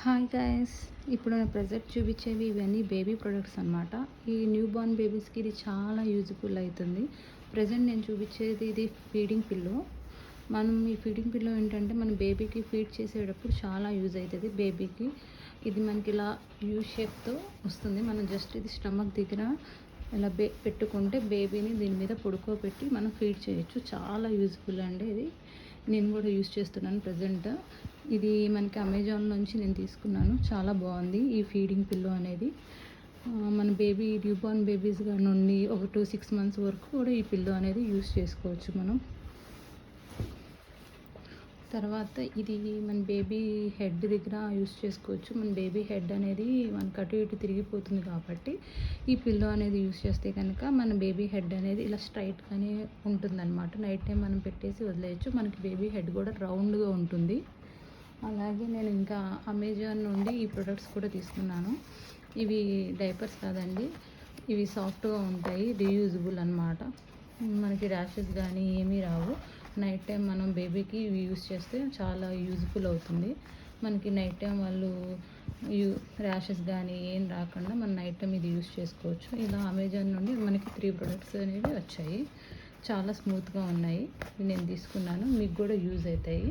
Hi guys, ఇప్పుడు నేను present చూపించేవి ఇవన్నీ బేబీ ప్రొడక్ట్స్ అనమాట. ఈ న్యూ బార్న్ బేబీస్కి ఇది చాలా యూజ్ఫుల్ అవుతుంది. ప్రజెంట్ నేను చూపించేది ఇది ఫీడింగ్ పిల్లో. మనం ఈ ఫీడింగ్ పిల్లో ఏంటంటే మన బేబీకి ఫీడ్ చేసేటప్పుడు చాలా యూజ్ అవుతుంది. బేబీకి ఇది మనకి ఇలా యూ షేప్తో వస్తుంది. మనం జస్ట్ ఇది స్టమక్ దగ్గర ఇలా పెట్టుకుంటే బేబీని దీని మీద పడుకోబెట్టి మనం ఫీడ్ చేయొచ్చు. చాలా యూజ్ఫుల్ అండి ఇది. నేను కూడా యూజ్ చేస్తున్నాను ప్రజెంట్. ఇది మనకి అమెజాన్ నుంచి నేను తీసుకున్నాను. చాలా బాగుంది ఈ ఫీడింగ్ పిల్లో అనేది. మన బేబీ న్యూబార్న్ బేబీస్ నుండి ఒక 2-6 months వరకు కూడా ఈ పిల్లో అనేది యూజ్ చేసుకోవచ్చు మనం. తర్వాత ఇది మన బేబీ హెడ్ దగ్గర యూస్ చేసుకోవచ్చు. మన బేబీ హెడ్ అనేది మనకు అటు ఇటు తిరిగిపోతుంది కాబట్టి ఈ పిల్లో అనేది యూస్ చేస్తే కనుక మన బేబీ హెడ్ అనేది ఇలా స్ట్రైట్గానే ఉంటుందన్నమాట. నైట్ టైం మనం పెట్టేసి వదిలేయచ్చు. మనకి బేబీ హెడ్ కూడా రౌండ్గా ఉంటుంది. అలాగే నేను ఇంకా అమెజాన్ నుండి ఈ ప్రొడక్ట్స్ కూడా తీసుకున్నాను. ఇవి డైపర్స్ కాదండి, ఇవి సాఫ్ట్గా ఉంటాయి, రీయూజబుల్ అన్నమాట. మనకి ర్యాషెస్ కానీ ఏమీ రావు. నైట్ టైం మనం బేబీకి ఇవి యూస్ చేస్తే చాలా యూజ్ఫుల్ అవుతుంది. మనకి నైట్ టైం వాళ్ళు ర్యాషెస్ కానీ ఏం రాకుండా మనం నైట్ టైం ఇది యూస్ చేసుకోవచ్చు. ఇలా అమెజాన్ నుండి మనకి 3 ప్రొడక్ట్స్ అనేవి వచ్చాయి. చాలా స్మూత్గా ఉన్నాయి. నేను తీసుకున్నాను, మీకు కూడా యూజ్ అవుతాయి.